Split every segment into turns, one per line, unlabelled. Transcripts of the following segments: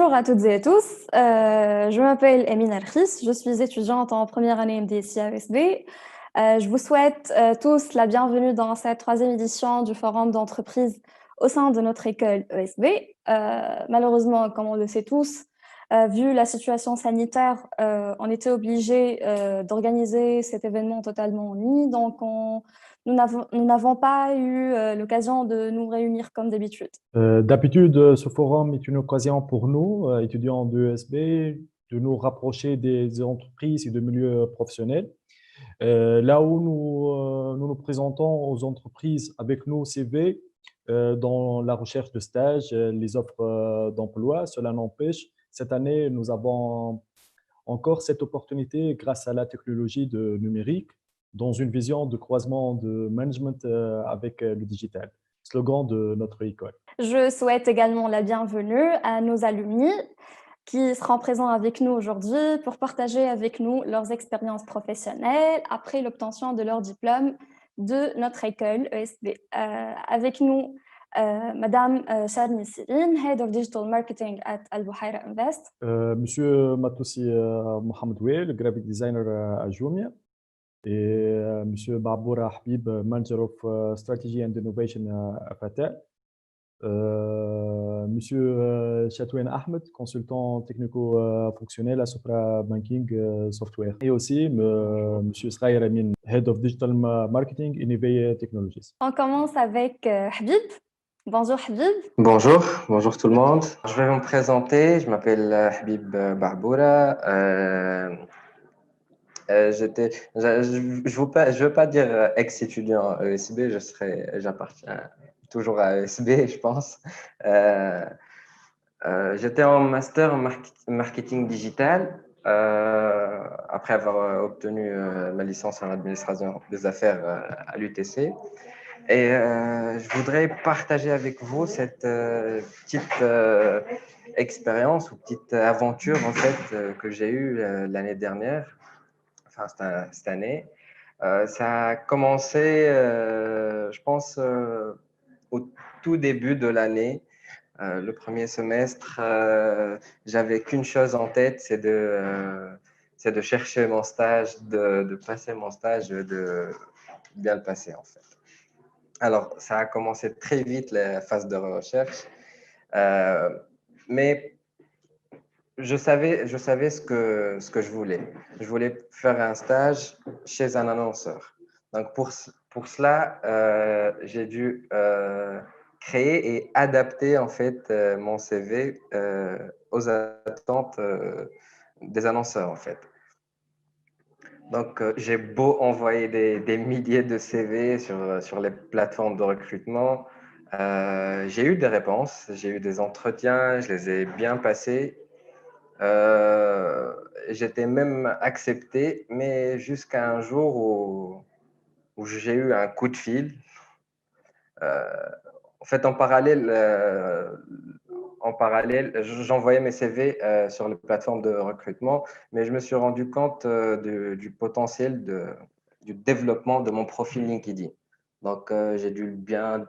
Bonjour à toutes et à tous. Je m'appelle Emine Arkhis, je suis étudiante en première année MDici à ESB. Je vous souhaite tous la bienvenue dans cette troisième édition du forum d'entreprise au sein de notre école ESB. Malheureusement, comme on le sait tous, vu la situation sanitaire, on était obligé d'organiser cet événement totalement en ligne. Donc, nous n'avons pas eu l'occasion de nous réunir comme d'habitude.
D'habitude, ce forum est une occasion pour nous, étudiants de l'ESB, de nous rapprocher des entreprises et des milieux professionnels. Là où nous présentons aux entreprises avec nos CV dans la recherche de stage, les offres d'emploi. Cela n'empêche, cette année, nous avons encore cette opportunité grâce à la technologie de numérique dans une vision de croisement de management avec le digital, slogan de notre école.
Je souhaite également la bienvenue à nos alumni qui seront présents avec nous aujourd'hui pour partager avec nous leurs expériences professionnelles après l'obtention de leur diplôme de notre école ESB. Avec nous, Madame Sharni Sirin, Head of Digital Marketing at Al Buhaira Invest.
Monsieur Matoussi Mohamed Ouel, graphic designer à Jumia, et Monsieur Baboura Habib, Manager of Strategy and Innovation à Fatah. Monsieur Chatouine Ahmed, consultant technico-fonctionnel à Sopra Banking Software. Et aussi Monsieur Sraïr Amin, Head of Digital Marketing and EVA Technologies.
On commence avec Habib. Bonjour Habib.
Bonjour tout le monde. Je vais me présenter. Je m'appelle Habib Barboura. Je veux pas dire ex-étudiant à ESB. J'appartiens toujours à ESB, je pense. J'étais en master en marketing digital après avoir obtenu ma licence en administration des affaires à l'UTC. Et je voudrais partager avec vous cette petite expérience ou petite aventure en fait que j'ai eue l'année dernière, enfin cette année. Ça a commencé, je pense, au tout début de l'année. Le premier semestre, j'avais qu'une chose en tête, c'est de chercher mon stage, de passer mon stage, de bien le passer en fait. Alors, ça a commencé très vite la phase de recherche, euh, mais je savais ce que je voulais. Je voulais faire un stage chez un annonceur. Donc, pour cela, j'ai dû créer et adapter en fait mon CV aux attentes des annonceurs en fait. Donc, j'ai beau envoyer des milliers de CV sur les plateformes de recrutement. J'ai eu des réponses, j'ai eu des entretiens, je les ai bien passés. Euh, J'étais même accepté, mais jusqu'à un jour où j'ai eu un coup de fil. Euh, En fait, en parallèle, j'envoyais mes CV sur les plateformes de recrutement, mais je me suis rendu compte du potentiel du développement de mon profil LinkedIn. Donc, j'ai dû bien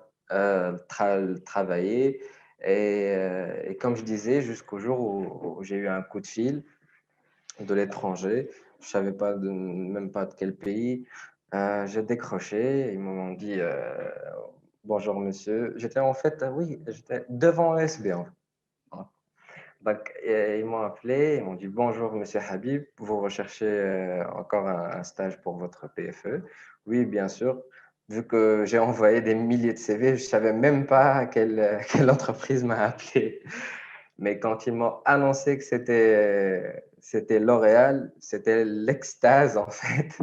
travailler. Et comme je disais, jusqu'au jour où j'ai eu un coup de fil de l'étranger, je ne savais pas même pas de quel pays. J'ai décroché, ils m'ont dit bonjour monsieur. J'étais en fait, oui, j'étais devant ESB. Donc, ils m'ont appelé, ils m'ont dit bonjour monsieur Habib, vous recherchez encore un stage pour votre PFE? Oui, bien sûr. Vu que j'ai envoyé des milliers de CV, je ne savais même pas quelle entreprise m'a appelé. Mais quand ils m'ont annoncé que c'était L'Oréal, c'était l'extase en fait.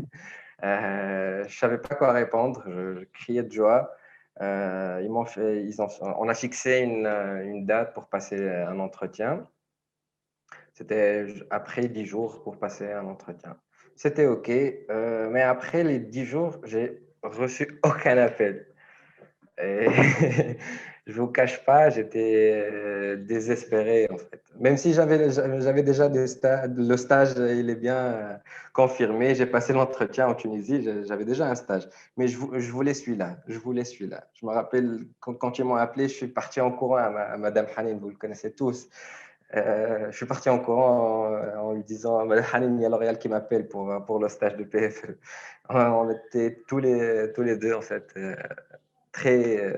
Je ne savais pas quoi répondre, je criais de joie. On a fixé une date pour passer un entretien. C'était après 10 jours pour passer un entretien. C'était OK, mais après les 10 jours, j'ai reçu aucun appel. Et je vous cache pas, j'étais désespéré en fait. Même si j'avais déjà le stage, il est bien confirmé. J'ai passé l'entretien en Tunisie, j'avais déjà un stage. Mais je voulais celui-là, je voulais celui-là. Je me rappelle quand ils m'ont appelé, je suis parti en courant à Madame Hanine, vous le connaissez tous. Je suis parti en courant en lui disant Hanim, il y a L'Oréal qui m'appelle pour le stage de PFE. On était tous les deux, en fait, très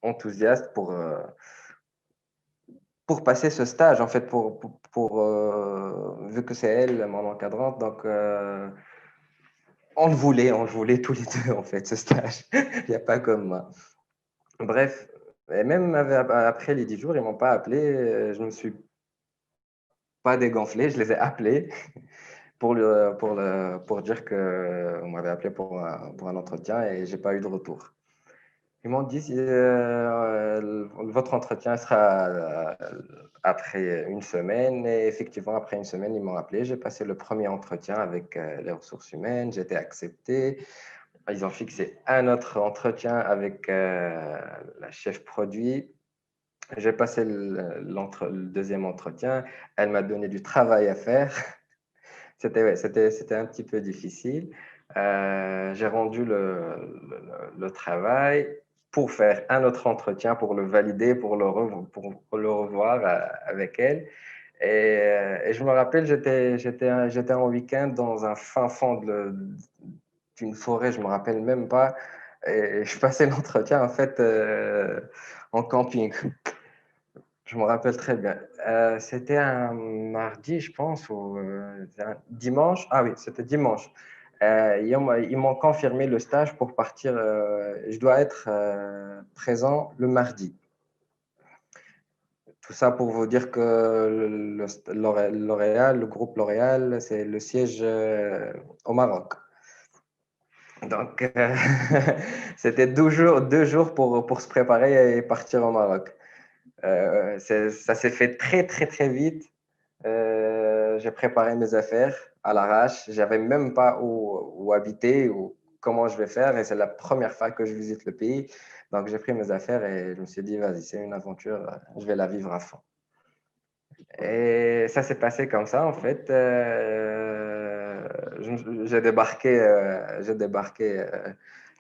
enthousiastes pour passer ce stage, en fait, vu que c'est elle, mon encadrante. Donc, on le voulait tous les deux, en fait, ce stage. Il n'y a pas comme moi. Bref, et même après les 10 jours, ils ne m'ont pas appelé. Je ne me suis pas dégonflé, je les ai appelés pour dire qu'on m'avait appelé pour un entretien et je n'ai pas eu de retour. Ils m'ont dit votre entretien sera après une semaine. Et effectivement, après une semaine, ils m'ont appelé. J'ai passé le premier entretien avec les ressources humaines. J'ai été accepté. Ils ont fixé un autre entretien avec la chef produit. J'ai passé le deuxième entretien. Elle m'a donné du travail à faire. C'était un petit peu difficile. J'ai rendu le travail pour faire un autre entretien, pour le valider, pour le revoir avec elle. Et je me rappelle, j'étais en week-end dans un fin fond d'une forêt, je ne me rappelle même pas. Et je passais l'entretien, en fait, en camping. Je me rappelle très bien. C'était un mardi, je pense, ou un dimanche. Ah oui, c'était dimanche. Ils m'ont confirmé le stage pour partir. Je dois être présent le mardi. Tout ça pour vous dire que L'Oréal, le groupe L'Oréal, c'est le siège au Maroc. Donc, c'était 2 jours pour se préparer et partir au Maroc. Ça s'est fait très, très, très vite. J'ai préparé mes affaires à l'arrache. J'avais même pas où habiter ou comment je vais faire. Et c'est la première fois que je visite le pays. Donc, j'ai pris mes affaires et je me suis dit, vas-y, c'est une aventure. Je vais la vivre à fond. Et ça s'est passé comme ça, en fait. J'ai débarqué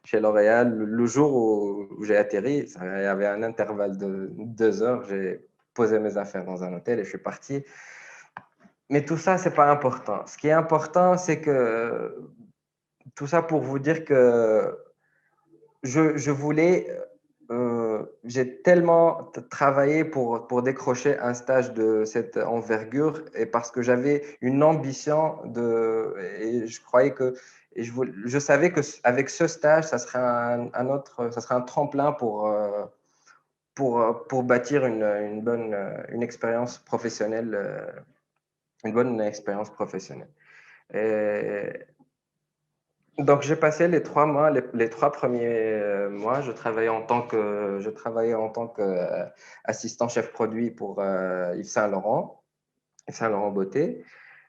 chez L'Oréal le jour où j'ai atterri. Il y avait un intervalle de 2 heures. J'ai posé mes affaires dans un hôtel et je suis parti. Mais tout ça, c'est pas important. Ce qui est important, c'est que tout ça pour vous dire que je voulais, j'ai tellement travaillé pour décrocher un stage de cette envergure et parce que j'avais une ambition et je croyais que, et je savais que avec ce stage, ça serait ça serait un tremplin pour bâtir une expérience professionnelle, une bonne expérience professionnelle. Et donc, j'ai passé les 3 mois, les 3 premiers mois, je travaillais en tant qu'assistant chef produit pour Yves Saint Laurent, Beauté.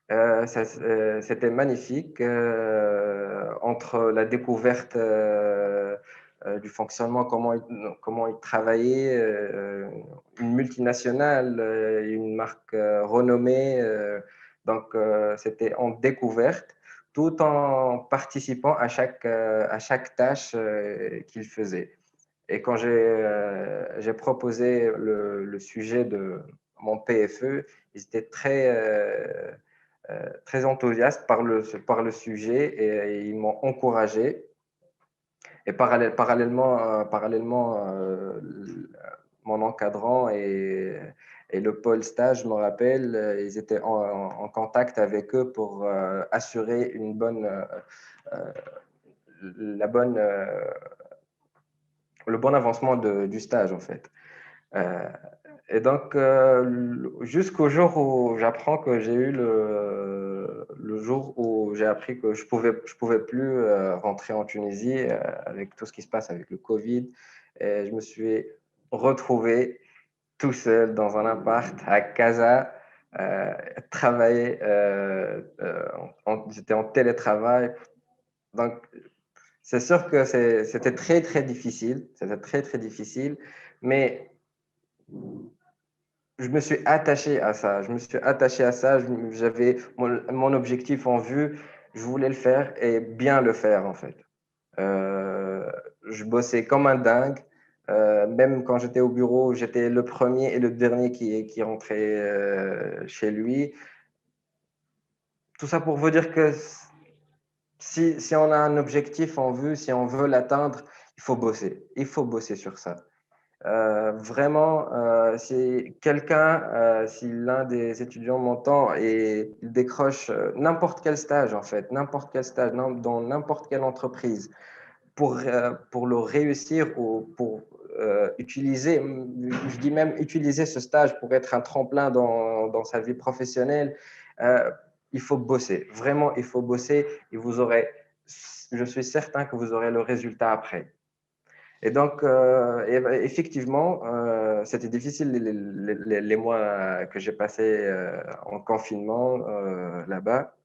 C'était magnifique entre la découverte du fonctionnement, comment ils travaillaient, une multinationale, une marque renommée. Donc, c'était en découverte tout en participant à chaque tâche qu'ils faisaient. Et quand j'ai proposé le sujet de mon PFE, ils étaient très enthousiastes par le sujet et ils m'ont encouragé. Et parallèlement, mon encadrant et le pôle stage, je me rappelle, ils étaient en contact avec eux pour assurer la bonne, le bon avancement du stage, en fait. Euh, et donc, jusqu'au jour où j'apprends que j'ai eu le jour où j'ai appris que je pouvais plus rentrer en Tunisie avec tout ce qui se passe avec le Covid. Et je me suis retrouvé tout seul dans un appart à Casa, travailler. J'étais en télétravail. Donc, c'est sûr que c'était très, très difficile. C'était très, très difficile. Mais je me suis attaché à ça. Je me suis attaché à ça. J'avais mon objectif en vue. Je voulais le faire et bien le faire, en fait. Je bossais comme un dingue. Même quand j'étais au bureau, j'étais le premier et le dernier qui rentrait chez lui. Tout ça pour vous dire que si on a un objectif en vue, si on veut l'atteindre, il faut bosser. Il faut bosser sur ça. Vraiment, si quelqu'un, si l'un des étudiants m'entend et il décroche n'importe quel stage, en fait, n'importe quel stage, dans n'importe quelle entreprise, pour le réussir ou pour utiliser, je dis même utiliser ce stage pour être un tremplin dans sa vie professionnelle, euh, il faut bosser. Vraiment, il faut bosser et vous aurez, je suis certain que vous aurez le résultat après. Et donc, effectivement, c'était difficile les mois que j'ai passés en confinement là-bas.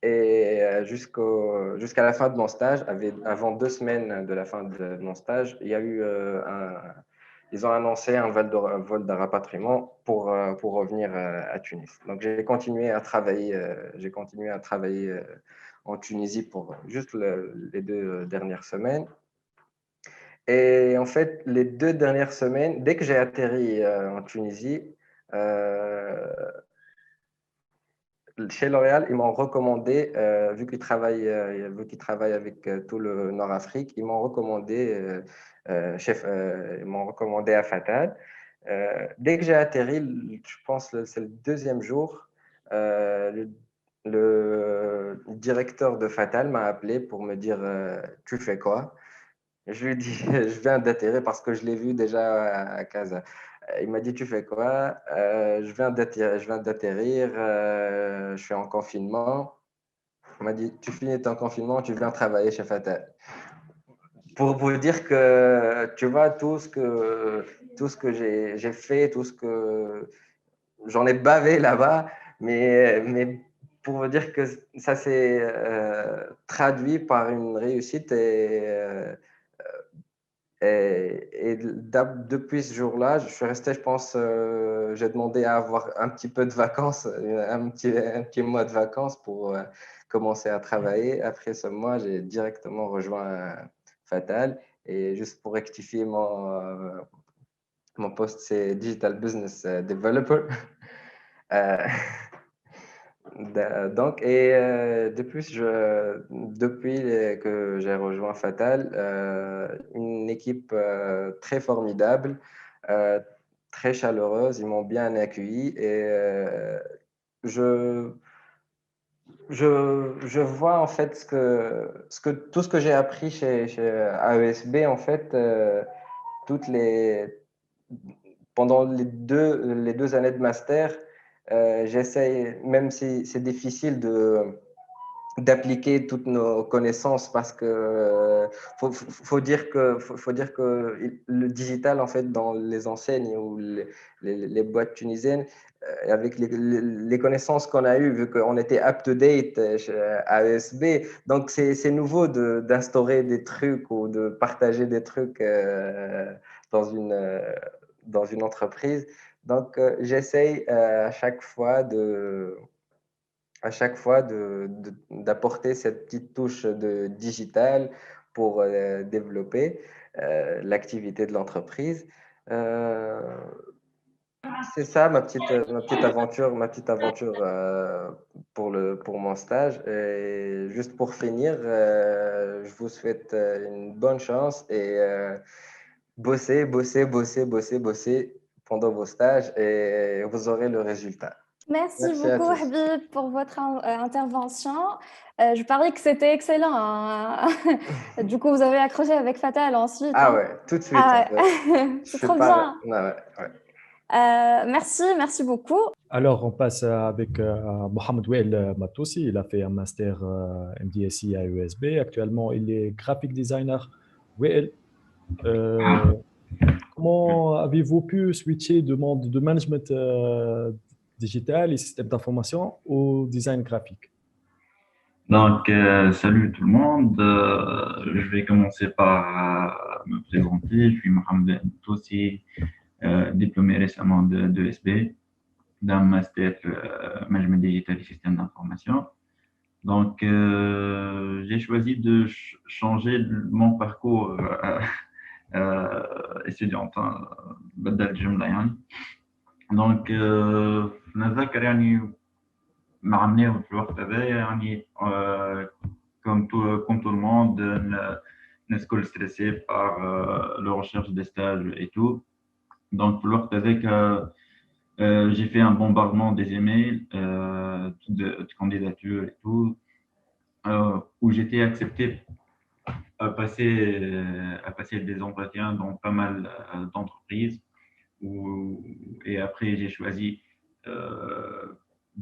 Et jusqu'à la fin de mon stage, avant 2 semaines de la fin de mon stage, il y a eu ils ont annoncé un vol de rapatriement pour revenir à Tunis. Donc, j'ai continué à travailler en Tunisie pour juste les 2 dernières semaines. Et en fait, les 2 dernières semaines, dès que j'ai atterri en Tunisie, euh, chez L'Oréal, ils m'ont recommandé, vu qu'ils travaillent avec tout le Nord-Afrique, ils m'ont recommandé à Fatal. Dès que j'ai atterri, je pense que c'est le deuxième jour, le directeur de Fatal m'a appelé pour me dire tu fais quoi? Je lui ai dit je viens d'atterrir parce que je l'ai vu déjà à Casa. Il m'a dit, tu fais quoi? Je viens d'atterrir, je suis en confinement. Il m'a dit, tu finis ton confinement, tu viens travailler chez Fatal. Pour vous dire que, tu vois, tout ce que j'ai fait, tout ce que j'en ai bavé là-bas, mais pour vous dire que ça s'est traduit par une réussite et depuis ce jour-là, je suis resté, je pense, j'ai demandé à avoir un petit peu de vacances, un petit mois de vacances pour commencer à travailler. Après ce mois, j'ai directement rejoint Fatal. Et juste pour rectifier mon poste, c'est Digital Business Developer. Euh, donc, depuis que j'ai rejoint Fatal, une équipe très formidable, euh, très chaleureuse, ils m'ont bien accueilli et je, je vois en fait tout ce que j'ai appris chez AESB, en fait, toutes les, pendant les deux années de master, j'essaye, même si c'est difficile d'appliquer toutes nos connaissances parce que faut dire que le digital en fait dans les enseignes ou les boîtes tunisiennes avec les connaissances qu'on a eues vu qu'on était up to date à ESB, donc c'est nouveau d'instaurer des trucs ou de partager des trucs dans une euh, dans une entreprise. Donc j'essaye d'apporter cette petite touche de digital pour développer l'activité de l'entreprise. Euh, c'est ça ma petite aventure pour mon stage. Et juste pour finir, je vous souhaite une bonne chance et bossez, bossez, bossez, bossez, bossez pendant vos stages et vous aurez le résultat.
Merci
Merci à
beaucoup,
tous.
Habib, pour votre intervention. Je parie que c'était excellent, hein. Du coup, vous avez accroché avec Fatal ensuite,
Ah
hein.
ouais, tout de suite en
Ah
fait.
ouais,
Je
c'est
suis
trop
pas.
bien.
Non, ouais, ouais.
Merci beaucoup.
Alors, on passe avec Mohamed Wael Matoussi. Il a fait un master MDSI à USB. Actuellement, il est graphic designer. Wael, euh, comment avez-vous pu switcher du monde de management digital et système d'information au design graphique?
Donc, salut tout le monde. Je vais commencer par me présenter. Je suis Mohamed Toussi, diplômé récemment de SB, d'un master management digital et système d'information. Donc, j'ai choisi de changer mon parcours étudiante بدل الجملة يعني. دونك نتذكر يعني ما عملناه في الوقت هذا يعني comme tout le monde الناس كل stressé par le recherche des stages et tout. Donc في الوقت هذاك j'ai fait un bombardement des emails de candidature et tout où j'étais accepté à passer des entretiens dans pas mal d'entreprises. Et après, j'ai choisi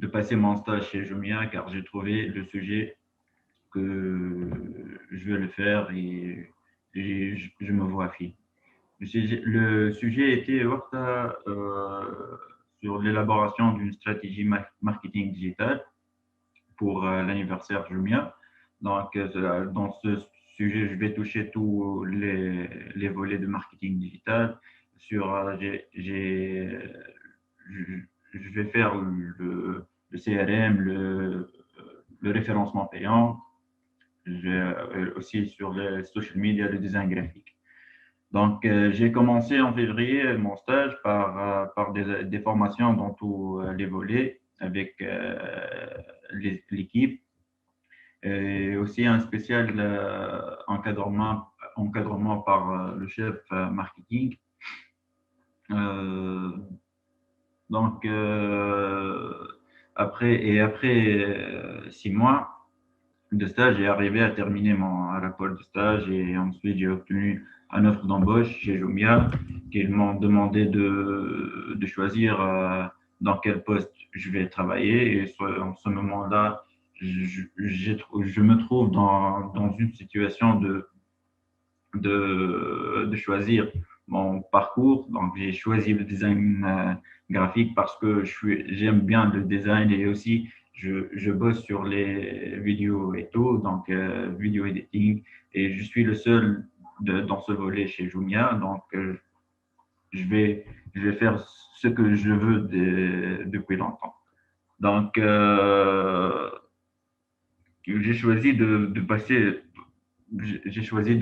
de passer mon stage chez Jumia car j'ai trouvé le sujet que je veux le faire et je me vois faire. Le sujet était sur l'élaboration d'une stratégie marketing digitale pour l'anniversaire Jumia. Donc, dans ce sujet, je vais toucher tous les volets de marketing digital. Je vais faire le CRM, le référencement payant, aussi sur les social media, le design graphique. Donc, j'ai commencé en février mon stage par des formations dans tous les volets avec l'équipe et aussi un spécial encadrement par le chef marketing. Donc, après 6 mois de stage, j'ai arrivé à terminer mon rapport de stage et ensuite j'ai obtenu une offre d'embauche chez Jumia qu'ils m'ont demandé de choisir dans quel poste je vais travailler. Et en ce moment-là, je me trouve dans une situation de choisir mon parcours. Donc, j'ai choisi le design graphique parce que j'aime bien le design et aussi je bosse sur les vidéos et tout, donc vidéo editing. Et je suis le seul dans ce volet chez Jumia. Donc, je vais faire ce que je veux depuis longtemps. Donc, j'ai choisi de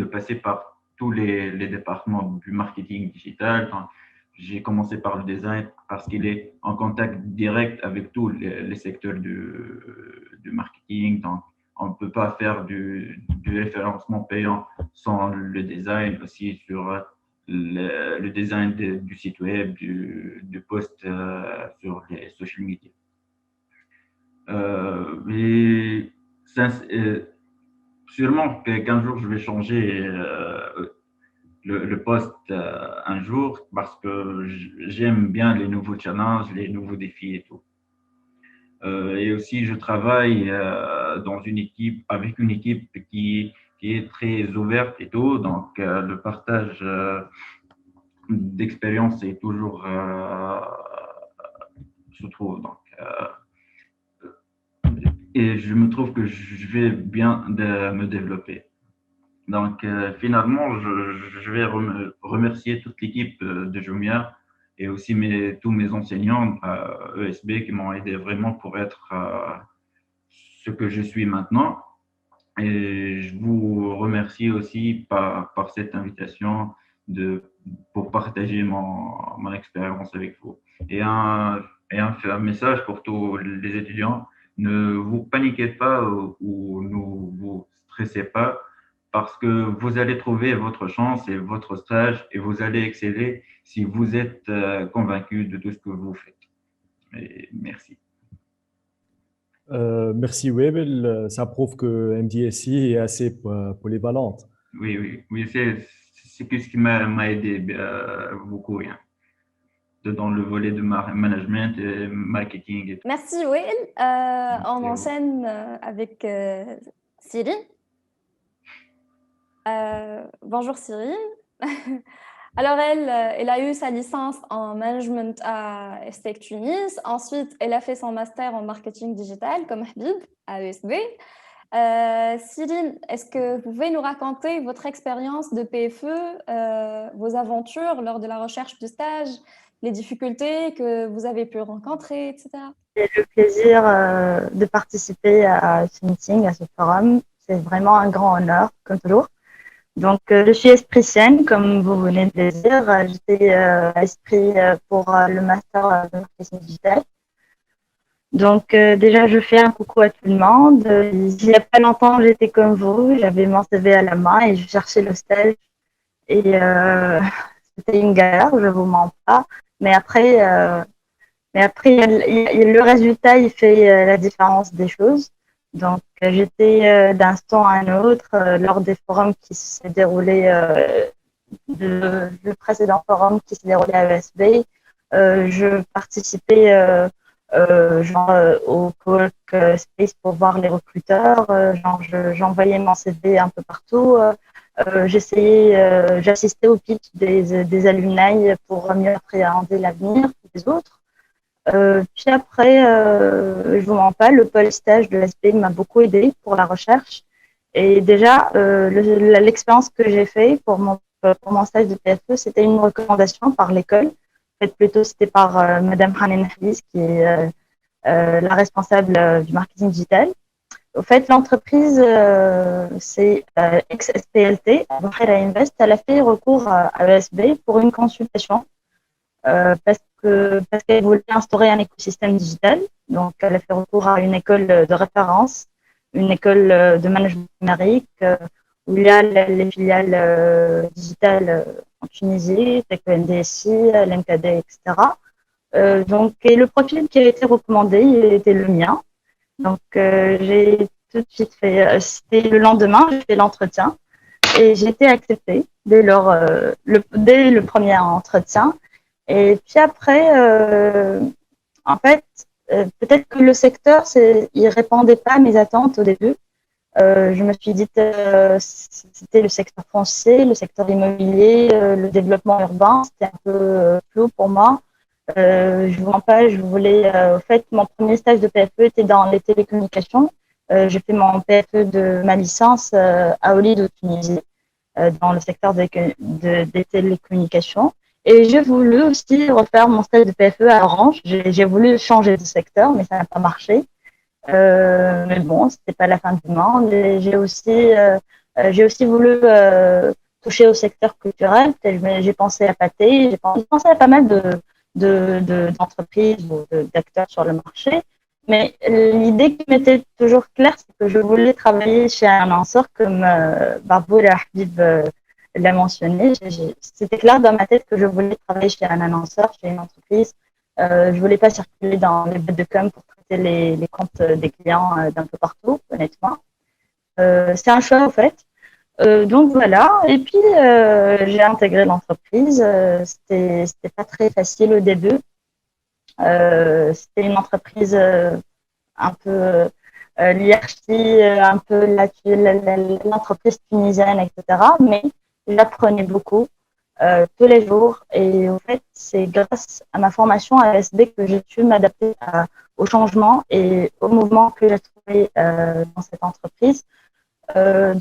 passer par tous les départements du marketing digital. Donc, j'ai commencé par le design parce qu'il est en contact direct avec tous les secteurs du marketing. Donc, on ne peut pas faire du référencement payant sans le design, aussi sur le design du site web, du post sur les social media. Mais sûrement qu'un jour je vais changer le poste un jour parce que j'aime bien les nouveaux challenges, les nouveaux défis et tout. Et aussi je travaille avec une équipe qui est très ouverte et tout, donc le partage d'expérience est toujours se trouve. Donc, et je me trouve que je vais bien me développer. Donc, finalement, je vais remercier toute l'équipe de Jumia et aussi tous mes enseignants à ESB qui m'ont aidé vraiment pour être ce que je suis maintenant. Et je vous remercie aussi par cette invitation pour partager mon expérience avec vous. Et un message pour tous les étudiants, ne vous paniquez pas ou ne vous stressez pas parce que vous allez trouver votre chance et votre stage et vous allez exceller si vous êtes convaincu de tout ce que vous faites. Et merci.
Merci Webel, ça prouve que MDSI est assez polyvalente.
Oui, c'est ce qui m'a aidé beaucoup dans le volet de management et marketing.
Merci Will. On enchaîne avec Cyril. Bonjour Cyril. Alors elle a eu sa licence en management à ESTEC Tunis. Ensuite, elle a fait son master en marketing digital comme Habib à ESB. Cyril, est-ce que vous pouvez nous raconter votre expérience de PFE, vos aventures lors de la recherche du stage, les difficultés que vous avez pu rencontrer, etc.
J'ai le plaisir de participer à ce meeting, à ce forum. C'est vraiment un grand honneur, comme toujours. Donc, je suis espritienne, comme vous venez de le dire. J'étais esprit pour le master de marketing digital. Donc, déjà, je fais un coucou à tout le monde. Il n'y a pas longtemps, j'étais comme vous. J'avais mon CV à la main et je cherchais le stage. Et c'était une galère, je vous mens pas. Mais après, le résultat, il fait la différence des choses. Donc, j'étais d'instant à un autre lors des forums qui s'est déroulé, le précédent forum qui s'est déroulé à ESB. Je participais au Cowork Space pour voir les recruteurs. J'envoyais mon CV un peu partout. J'assistais au pitch des alumni pour mieux appréhender l'avenir des autres. Puis après, je vous mens pas, le pôle stage de l'SP m'a beaucoup aidé pour la recherche. Et déjà, l'expérience que j'ai faite pour mon stage de PFE, c'était une recommandation par l'école. En fait, plutôt, c'était par Madame Hanen Hadis, qui est la responsable du marketing digital. Au fait, l'entreprise, c'est ex-SPLT, Invest, elle a fait recours à ESB pour une consultation parce qu'elle voulait instaurer un écosystème digital. Donc, elle a fait recours à une école de référence, une école de management numérique, où il y a les filiales digitales en Tunisie, telles que NDSI, l'MKD, etc. Donc, et le profil qui a été recommandé, il était le mien. Donc, j'ai tout de suite fait, c'était le lendemain, j'ai fait l'entretien et j'ai été acceptée dès le premier entretien. Et puis après, en fait, peut-être que le secteur, il répondait pas à mes attentes au début. Je me suis dit c'était le secteur foncier, le secteur immobilier, le développement urbain, c'était un peu flou pour moi. Je vous mens pas, je voulais, au fait, mon premier stage de PFE était dans les télécommunications. J'ai fait mon PFE de ma licence à Olyd au Tunisie, dans le secteur des télécommunications. Et j'ai voulu aussi refaire mon stage de PFE à Orange. J'ai voulu changer de secteur, mais ça n'a pas marché. Mais bon, c'était pas la fin du monde. Et j'ai aussi voulu toucher au secteur culturel. J'ai pensé à Pathé, j'ai pensé à pas mal d'entreprises ou d'acteurs sur le marché. Mais l'idée qui m'était toujours claire, c'est que je voulais travailler chez un lanceur comme Barbour et Habib l'a mentionné. C'était clair dans ma tête que je voulais travailler chez un annonceur, chez une entreprise. Je voulais pas circuler dans les boîtes de com pour traiter les comptes des clients d'un peu partout, honnêtement. C'est un choix, en fait. Donc voilà. Et puis j'ai intégré l'entreprise. C'était pas très facile au début. C'était une entreprise un peu l'hierarchie, un peu l'entreprise tunisienne, etc. Mais j'apprenais beaucoup tous les jours. Et en fait, c'est grâce à ma formation à ASB que j'ai pu m'adapter au changement et au mouvement que j'ai trouvé dans cette entreprise. Voilà,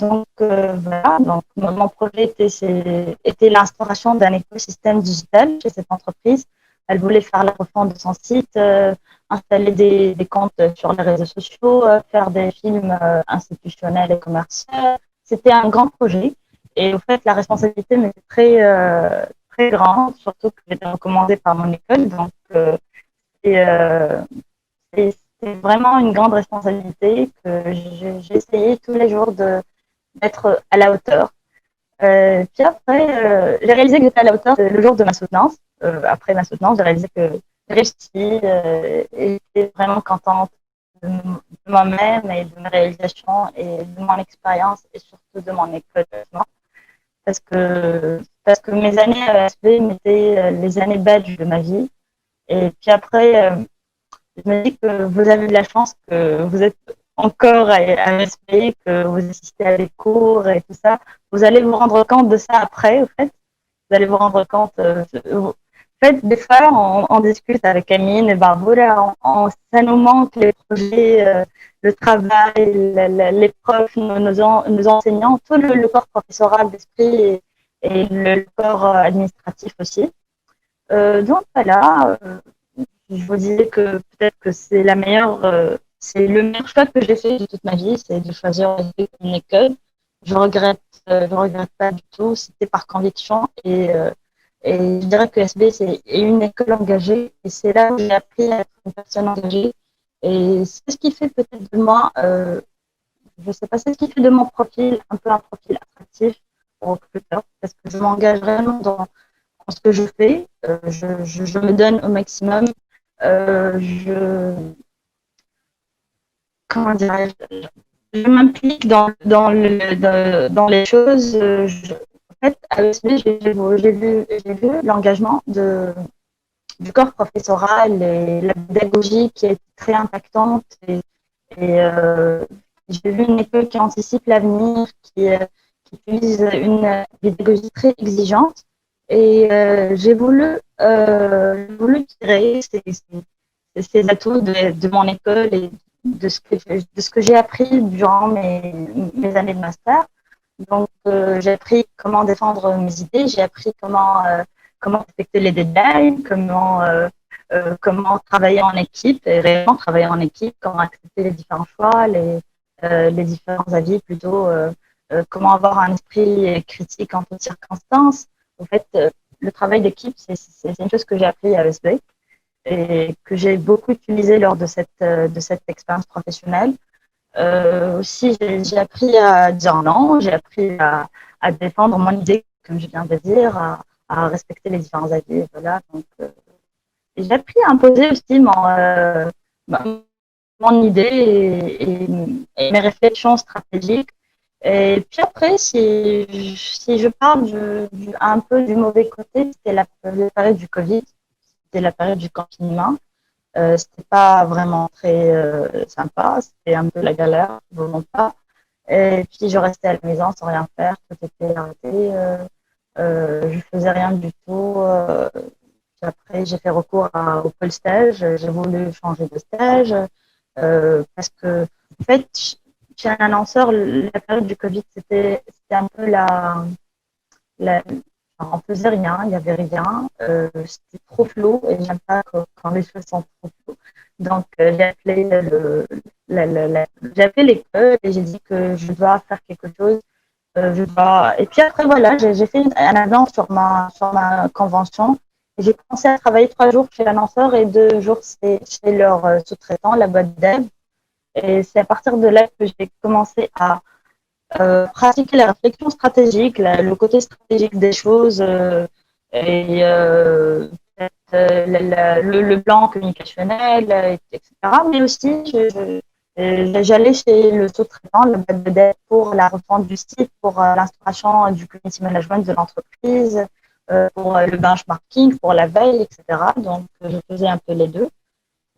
donc mon projet était l'instauration d'un écosystème digital chez cette entreprise. Elle voulait faire la refonte de son site, installer des comptes sur les réseaux sociaux, faire des films institutionnels et commerciaux. C'était un grand projet et au fait la responsabilité m'était très grande, surtout que j'étais recommandée par mon école. Donc et, euh, c'est vraiment une grande responsabilité que j'ai essayé tous les jours d'être à la hauteur. Puis après, j'ai réalisé que j'étais à la hauteur le jour de ma soutenance. Après ma soutenance, j'ai réalisé que j'ai réussi et j'étais vraiment contente de moi-même et de mes réalisations et de mon expérience et surtout de mon école. Parce que mes années à ESB m'étaient les années badge de ma vie. Et puis après, je me dis que vous avez de la chance, que vous êtes encore à ESP, que vous assistez à des cours et tout ça. Vous allez vous rendre compte de ça après, au fait. Vous allez vous rendre compte. En fait, des fois, on discute avec Amine et Barboura, ça nous manque les projets, le travail, les profs, nos enseignants, tout le corps professoral d'esprit et le corps administratif aussi. Donc voilà, je vous disais que peut-être que c'est le meilleur choix que j'ai fait de toute ma vie, c'est de choisir une école. je regrette pas du tout. C'était par conviction et je dirais que SB c'est une école engagée et c'est là où j'ai appris à être une personne engagée. Et c'est ce qui fait peut-être de moi, je sais pas, c'est ce qui fait de mon profil un peu un profil attractif aux recruteurs parce que je m'engage vraiment dans ce que je fais. Je me donne au maximum. Je, comment dirais-je, je m'implique dans les choses. En fait, à ESB, j'ai vu l'engagement du corps professoral et la pédagogie qui est très impactante. Et j'ai vu une école qui anticipe l'avenir, qui utilise une pédagogie très exigeante. Et j'ai voulu tirer ces atouts de mon école et de ce que j'ai appris durant mes années de master. Donc, j'ai appris comment défendre mes idées, j'ai appris comment respecter les deadlines, comment travailler en équipe, et réellement travailler en équipe, comment accepter les différents choix, les différents avis plutôt, comment avoir un esprit critique en toutes circonstances. En fait, le travail d'équipe, c'est une chose que j'ai appris à ESB et que j'ai beaucoup utilisé lors de cette expérience professionnelle. Aussi, j'ai appris à dire non, j'ai appris à défendre mon idée, comme je viens de dire, à respecter les différents avis. Voilà. Donc, j'ai appris à imposer aussi mon idée et mes réflexions stratégiques. Et puis après, si je parle un peu du mauvais côté, c'était la période du Covid, c'était la période du confinement. C'était pas vraiment très sympa, c'était un peu la galère, vraiment pas. Et puis je restais à la maison sans rien faire, tout était arrêté, je faisais rien du tout. Puis après, j'ai fait recours au pôle stage, j'ai voulu changer de stage parce que, en fait, chez un annonceur, la période du Covid, c'était un peu la, on faisait rien, il n'y avait rien. C'était trop flou et j'aime pas quand les choses sont trop floues. Donc, j'ai appelé l'école et j'ai dit que je dois faire quelque chose. Et puis après, voilà, j'ai fait un avenant sur ma convention. J'ai commencé à travailler 3 jours chez l'annonceur et 2 jours chez leur sous-traitant, la boîte dev. Et c'est à partir de là que j'ai commencé à pratiquer la réflexion stratégique, le côté stratégique des choses et le plan communicationnel, etc. Mais aussi, j'allais chez le sous-traitant, le boîte de dev pour la refonte du site, pour l'instauration du community management de l'entreprise, pour le benchmarking, pour la veille, etc. Donc, je faisais un peu les deux.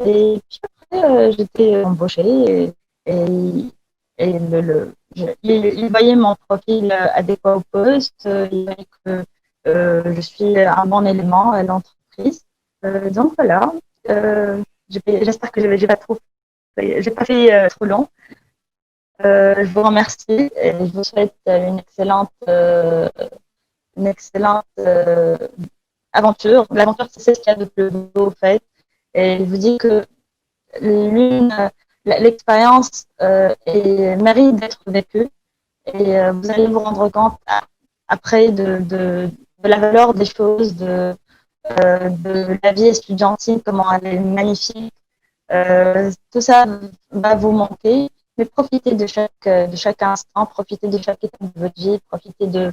Et puis après, j'étais embauchée et il voyait mon profil adéquat au poste, il voyait que je suis un bon élément à l'entreprise. Donc voilà, j'espère que j'ai pas fait trop long. Je vous remercie et je vous souhaite une excellente aventure. L'aventure, c'est ce qu'il y a de plus beau au fait. Et je vous dis que l'expérience mérite d'être vécue et vous allez vous rendre compte après de la valeur des choses, de la vie estudiantine, comment elle est magnifique. Tout ça va vous manquer, mais profitez de chaque instant, profitez de chaque étape de votre vie, profitez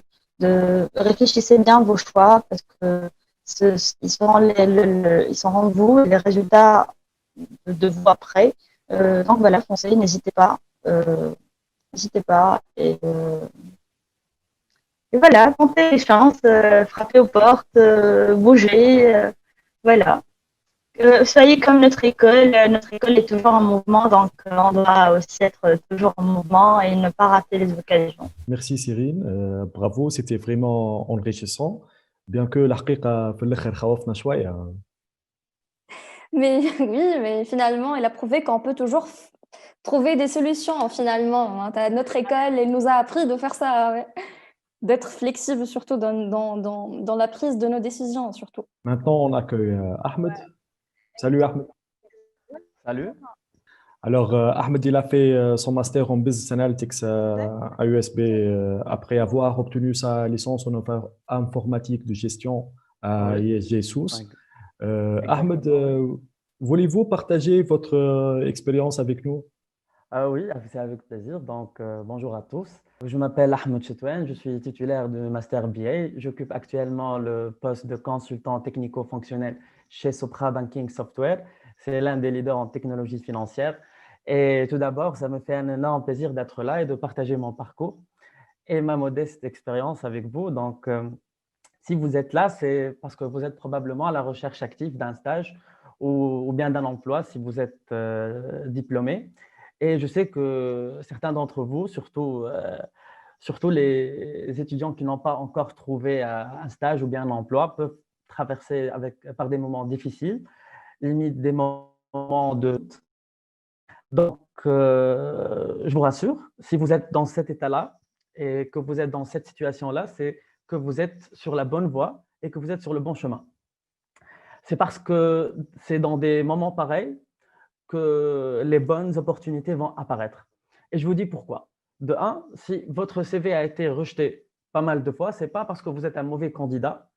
réfléchissez bien vos choix parce que ils seront vous, les résultats de vous après. Donc voilà, foncez, n'hésitez pas. N'hésitez pas. Et voilà, tentez les chances, frappez aux portes, bougez. Voilà. Soyez comme notre école. Notre école est toujours en mouvement, donc on doit aussi être toujours en mouvement et ne pas rater les occasions.
Merci Cyril, bravo, c'était vraiment enrichissant. Bien que الحقيقة في الآخر خوفنا شوية.
Mais oui, mais finalement, il a prouvé qu'on peut toujours trouver des solutions finalement. Hein. Notre école, elle nous a appris de faire ça, ouais. D'être flexible surtout dans la prise de nos décisions surtout.
Maintenant, on accueille Ahmed. Salut Ahmed.
Salut.
Alors, Ahmed, il a fait son master en Business Analytics à USB après avoir obtenu sa licence en informatique de gestion à
Oui,
ISG Sous. Ahmed,
exactement, oui.
voulez-vous partager votre expérience avec nous?
Oui, c'est avec plaisir. Donc, bonjour à tous. Je m'appelle Ahmed Chetouane, je suis titulaire de Master BA. J'occupe actuellement le poste de consultant technico-fonctionnel chez Sopra Banking Software. C'est l'un des leaders en technologie financière. Et tout d'abord, ça me fait un énorme plaisir d'être là et de partager mon parcours et ma modeste expérience avec vous. Donc, si vous êtes là, c'est parce que vous êtes probablement à la recherche active d'un stage ou bien d'un emploi si vous êtes diplômé. Et je sais que certains d'entre vous, surtout les étudiants qui n'ont pas encore trouvé un stage ou bien un emploi, peuvent traverser par des moments difficiles, limite des moments de… Donc, je vous rassure, si vous êtes dans cet état-là et que vous êtes dans cette situation-là, c'est que vous êtes sur la bonne voie et que vous êtes sur le bon chemin. C'est parce que c'est dans des moments pareils que les bonnes opportunités vont apparaître. Et je vous dis pourquoi. De un, si votre CV a été rejeté pas mal de fois, ce n'est pas parce que vous êtes un mauvais candidat.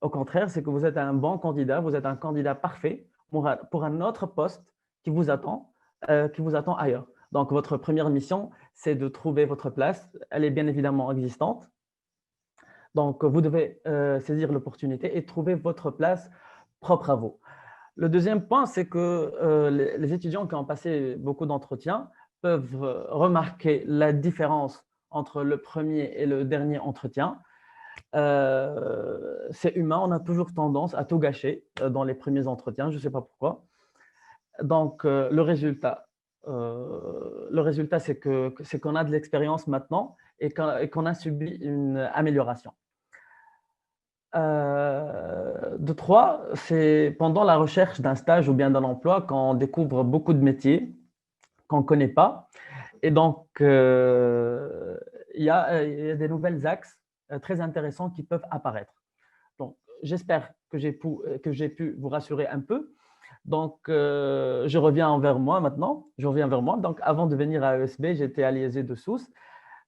Au contraire, c'est que vous êtes un bon candidat, vous êtes un candidat parfait pour un autre poste qui vous attend ailleurs. Donc, votre première mission, c'est de trouver votre place. Elle est bien évidemment existante. Donc, vous devez saisir l'opportunité et trouver votre place propre à vous. Le deuxième point, c'est que les étudiants qui ont passé beaucoup d'entretiens peuvent remarquer la différence entre le premier et le dernier entretien. C'est humain, on a toujours tendance à tout gâcher dans les premiers entretiens, je ne sais pas pourquoi. Donc, le résultat, c'est qu'on a de l'expérience maintenant et qu'on a subi une amélioration. De trois, c'est pendant la recherche d'un stage ou bien d'un emploi qu'on découvre beaucoup de métiers qu'on ne connaît pas. Et donc, il y a des nouvelles axes très intéressants qui peuvent apparaître. Donc, j'espère que j'ai pu vous rassurer un peu. Donc, je reviens vers moi maintenant. Donc, avant de venir à ESB, j'étais à l'ISG de Sousse,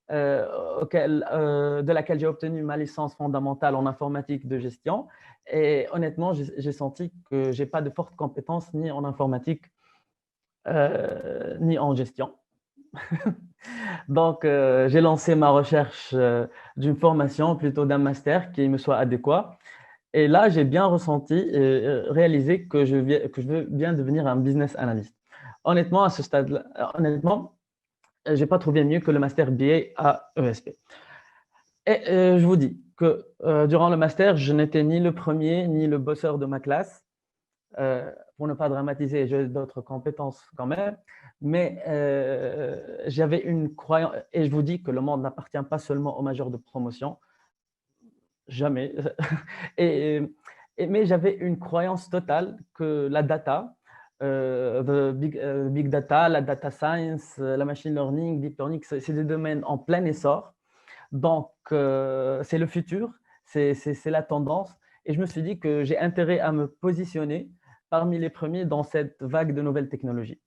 de laquelle j'ai obtenu ma licence fondamentale en informatique de gestion. Et honnêtement, j'ai senti que je n'ai pas de fortes compétences ni en informatique ni en gestion. Donc, j'ai lancé ma recherche d'une formation, plutôt d'un master qui me soit adéquat. Et là, j'ai bien ressenti et réalisé que je veux bien devenir un business analyst. Honnêtement, à ce stade-là, je n'ai pas trouvé mieux que le master BA à ESP. Et je vous dis que durant le master, je n'étais ni le premier ni le bosseur de ma classe. Pour ne pas dramatiser, j'ai d'autres compétences quand même, mais j'avais une croyance, et je vous dis que le monde n'appartient pas seulement aux majors de promotion, jamais, mais j'avais une croyance totale que la data, big data, la data science, la machine learning, deep learning, c'est des domaines en plein essor, donc c'est le futur, c'est la tendance, et je me suis dit que j'ai intérêt à me positionner parmi les premiers dans cette vague de nouvelles technologies.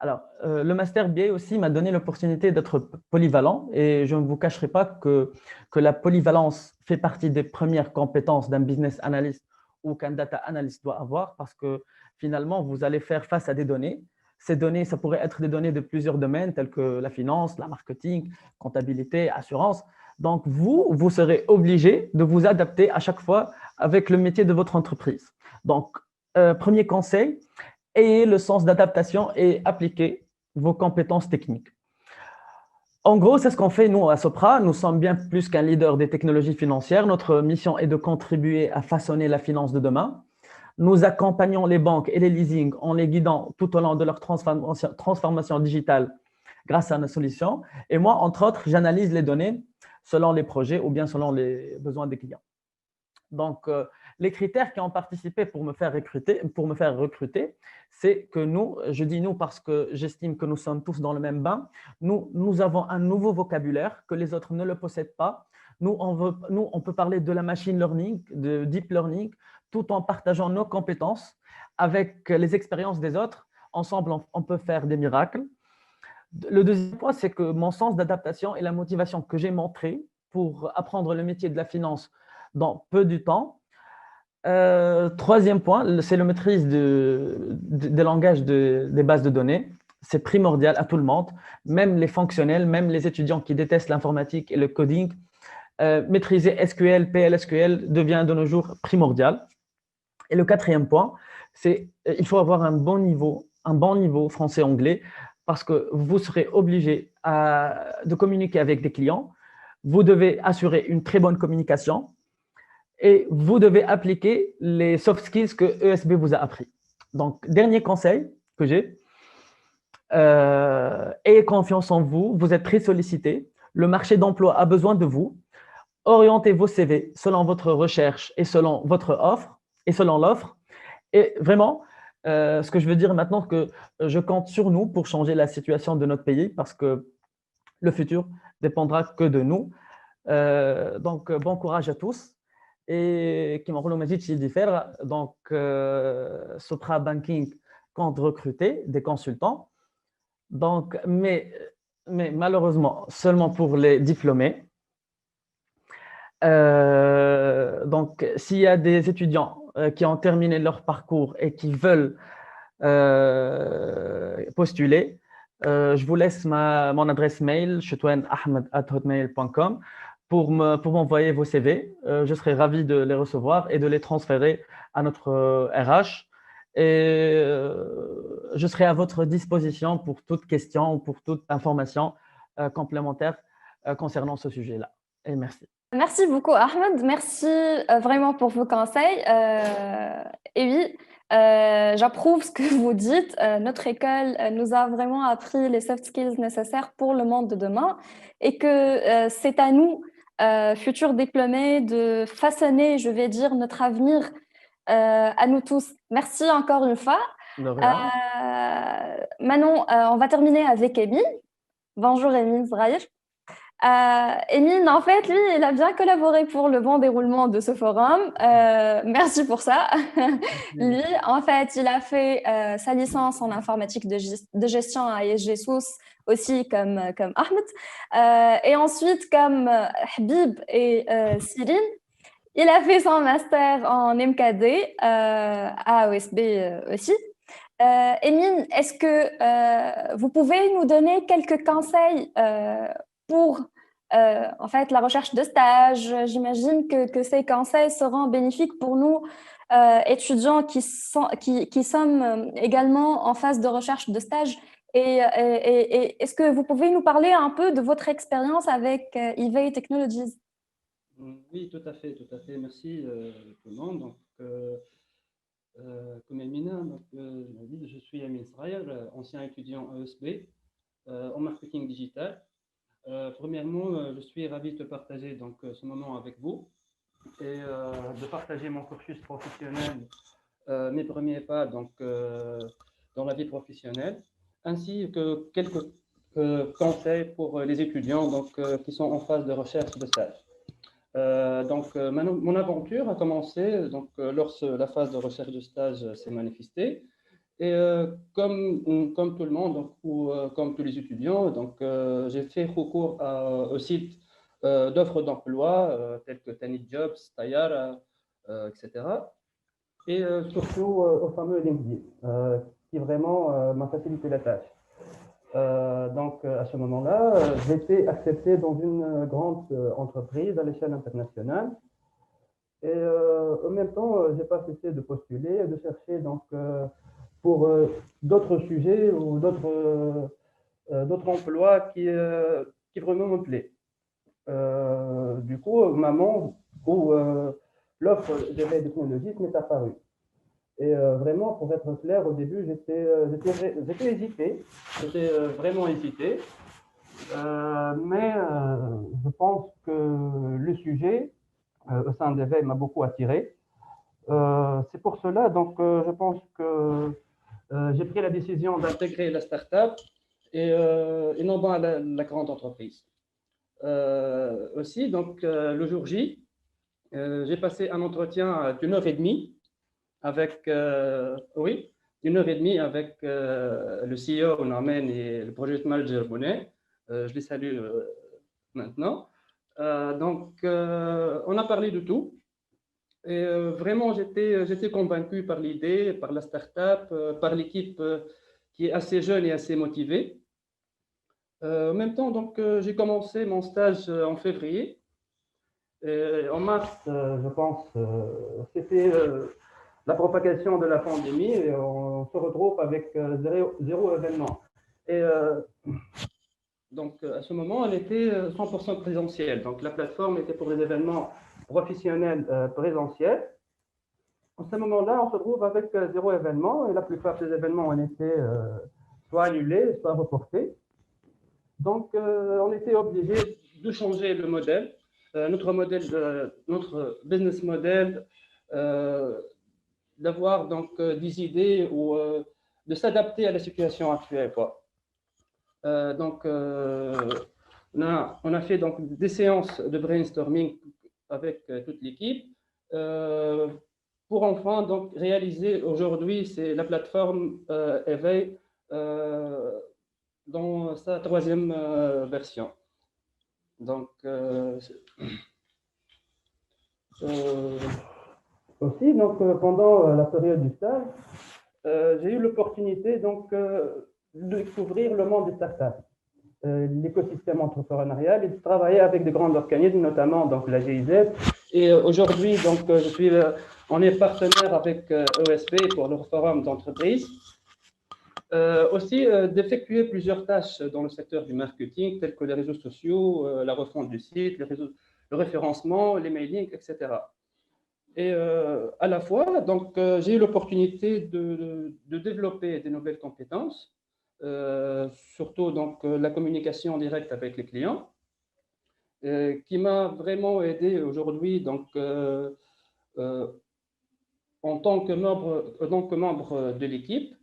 Alors, le Master BA aussi m'a donné l'opportunité d'être polyvalent et je ne vous cacherai pas que la polyvalence fait partie des premières compétences d'un business analyst ou qu'un data analyst doit avoir parce que finalement, vous allez faire face à des données. Ces données, ça pourrait être des données de plusieurs domaines tels que la finance, la marketing, comptabilité, assurance. Donc, vous serez obligé de vous adapter à chaque fois avec le métier de votre entreprise. Donc, premier conseil, ayez le sens d'adaptation et appliquez vos compétences techniques. En gros, c'est ce qu'on fait nous à Sopra. Nous sommes bien plus qu'un leader des technologies financières. Notre mission est de contribuer à façonner la finance de demain. Nous accompagnons les banques et les leasing en les guidant tout au long de leur transformation digitale grâce à nos solutions. Et moi, entre autres, j'analyse les données selon les projets ou bien selon les besoins des clients. Donc, les critères qui ont participé pour me faire recruter, c'est que nous, je dis nous parce que j'estime que nous sommes tous dans le même bain, nous avons un nouveau vocabulaire que les autres ne le possèdent pas. Nous, on peut parler de la machine learning, de deep learning, tout en partageant nos compétences avec les expériences des autres. Ensemble, on peut faire des miracles. Le deuxième point, c'est que mon sens d'adaptation et la motivation que j'ai montré pour apprendre le métier de la finance dans peu de temps. Troisième point, c'est la maîtrise des langages des bases de données. C'est primordial à tout le monde, même les fonctionnels, même les étudiants qui détestent l'informatique et le coding. Maîtriser SQL, PLSQL devient de nos jours primordial. Et le quatrième point, c'est qu'il faut avoir un bon niveau français-anglais parce que vous serez obligé de communiquer avec des clients. Vous devez assurer une très bonne communication et vous devez appliquer les soft skills que ESB vous a appris. Donc, dernier conseil que j'ai, ayez confiance en vous, vous êtes très sollicité, le marché d'emploi a besoin de vous, orientez vos CV selon votre recherche et selon votre offre et selon l'offre. Et vraiment, ce que je veux dire maintenant, que je compte sur nous pour changer la situation de notre pays parce que le futur dépendra que de nous. Donc, bon courage à tous. Et qui m'en Majid s'il diffère. Donc, Sopra Banking compte recruter des consultants. Donc, mais malheureusement, seulement pour les diplômés. Donc, s'il y a des étudiants qui ont terminé leur parcours et qui veulent postuler, je vous laisse mon adresse mail, chetouanahmed@hotmail.com, pour m'envoyer vos CV. Je serai ravi de les recevoir et de les transférer à notre RH. Et je serai à votre disposition pour toute question ou pour toute information complémentaire concernant ce sujet-là. Et merci.
Merci beaucoup, Ahmed. Merci vraiment pour vos conseils. Et oui, j'approuve ce que vous dites. Notre école nous a vraiment appris les soft skills nécessaires pour le monde de demain et que c'est à nous, futurs diplômés, de façonner, je vais dire, notre avenir à nous tous. Merci encore une fois. Manon, on va terminer avec Émile. Bonjour Émile Zraïr. Émile, en fait, lui, il a bien collaboré pour le bon déroulement de ce forum. Merci pour ça. Lui, en fait, il a fait sa licence en informatique de gestion à ISG Sousse, aussi comme Ahmed. Et ensuite, comme Habib et Cyril, il a fait son master en MKD à OSB aussi. Émine, est-ce que vous pouvez nous donner quelques conseils pour en fait, la recherche de stage? J'imagine que ces conseils seront bénéfiques pour nous, étudiants qui sommes également en phase de recherche de stage. Et est-ce que vous pouvez nous parler un peu de votre expérience avec EVA Technologies?
Oui, tout à fait. Merci tout le monde. Donc, comme Emina, je suis Amin Srayer, ancien étudiant ESB en marketing digital. Premièrement, je suis ravi de partager donc, ce moment avec vous et de partager mon cursus professionnel, mes premiers pas donc, dans la vie professionnelle, ainsi que quelques conseils pour les étudiants donc, qui sont en phase de recherche de stage. Mon aventure a commencé donc, lorsque la phase de recherche de stage s'est manifestée. Et comme tout le monde, donc, ou comme tous les étudiants, donc, j'ai fait recours au site d'offres d'emploi tels que Tanit Jobs, Tayar, etc. Et surtout au fameux LinkedIn, qui vraiment m'a facilité la tâche. Donc, à ce moment-là, j'ai été accepté dans une grande entreprise à l'échelle internationale. Et en même temps, je n'ai pas cessé de postuler et de chercher donc, pour d'autres sujets ou d'autres emplois qui vraiment me plaisent. Du coup, maman, où l'offre de veille technologique m'est apparue. Et vraiment, pour être clair, au début, j'étais hésité, j'étais vraiment hésité. Mais je pense que le sujet au sein d'EVEI m'a beaucoup attiré. C'est pour cela, donc, je pense que j'ai pris la décision d'intégrer la start-up et non pas la grande entreprise. Aussi, donc, le jour J, j'ai passé un entretien d'1 heure et demie avec, 1 heure et demie avec le CEO Norman et le project manager Bonnet. Je les salue maintenant. On a parlé de tout. Et vraiment, j'étais convaincu par l'idée, par la start-up, par l'équipe qui est assez jeune et assez motivée. En même temps, j'ai commencé mon stage en février. Et en mars, je pense, c'était la propagation de la pandémie et on se retrouve avec zéro événement. Et à ce moment, elle était 100% présentielle. Donc, la plateforme était pour les événements professionnels présentiels. En ce moment-là, on se trouve avec zéro événement et la plupart des événements ont été soit annulés, soit reportés. Donc, on était obligé de changer le modèle, notre business model, d'avoir des idées ou de s'adapter à la situation actuelle, quoi. On a fait des séances de brainstorming avec toute l'équipe pour enfin réaliser aujourd'hui c'est la plateforme Éveil dans sa 3e version. Aussi, pendant la période du stage, j'ai eu l'opportunité de découvrir le monde des startups, l'écosystème entrepreneurial et de travailler avec de grands organismes, notamment la GIZ. Et aujourd'hui, on est partenaire avec ESB pour leur forum d'entreprise. Aussi, d'effectuer plusieurs tâches dans le secteur du marketing, telles que les réseaux sociaux, la refonte du site, le référencement, les mailings, etc. Et à la fois, j'ai eu l'opportunité de développer des nouvelles compétences, surtout la communication directe avec les clients, qui m'a vraiment aidé aujourd'hui en tant que membre de l'équipe.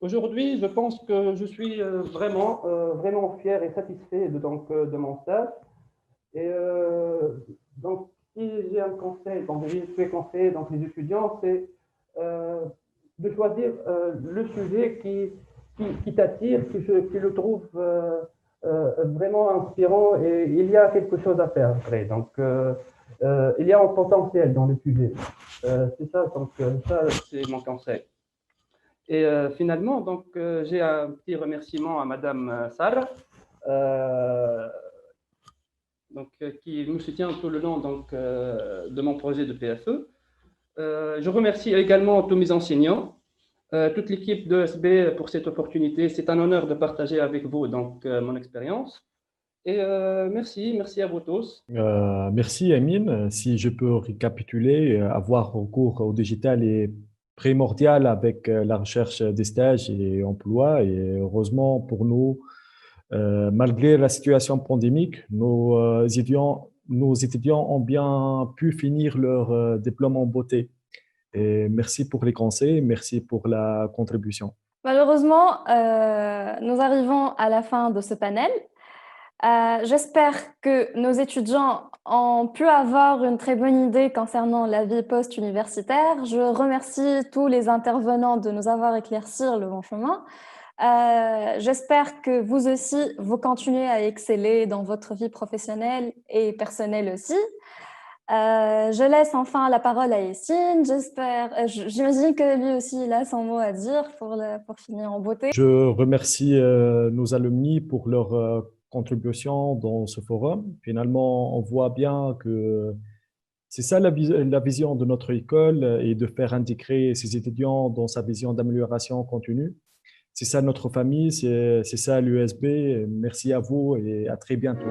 Aujourd'hui, je pense que je suis vraiment fier et satisfait de mon stage. Et si j'ai un conseil, j'ai fait conseiller les étudiants, c'est de choisir le sujet qui t'attire, qui le trouve vraiment inspirant et il y a quelque chose à faire après. Il y a un potentiel dans le sujet. C'est ça, ça c'est mon conseil. Et finalement, j'ai un petit remerciement à Madame Sarah, qui me soutient tout le long de mon projet de PFE. Je remercie également tous mes enseignants, toute l'équipe de ESB pour cette opportunité. C'est un honneur de partager avec vous mon expérience. Et merci à vous tous.
Merci, Amine. Si je peux récapituler, avoir recours au digital est primordial avec la recherche des stages et emplois. Et heureusement pour nous, malgré la situation pandémique, nos étudiants ont bien pu finir leur diplôme en beauté. Et merci pour les conseils, merci pour la contribution.
Malheureusement, nous arrivons à la fin de ce panel. J'espère que nos étudiants ont pu avoir une très bonne idée concernant la vie post-universitaire. Je remercie tous les intervenants de nous avoir éclairci le bon chemin. J'espère que vous aussi, vous continuez à exceller dans votre vie professionnelle et personnelle aussi. Je laisse enfin la parole à Essine. J'imagine que lui aussi, il a son mot à dire pour finir en beauté.
Je remercie nos alumni pour leur contribution dans ce forum. Finalement, on voit bien que c'est ça la vision de notre école et de faire intégrer ces étudiants dans sa vision d'amélioration continue. C'est ça notre famille, c'est ça l'USB. Merci à vous et à très bientôt.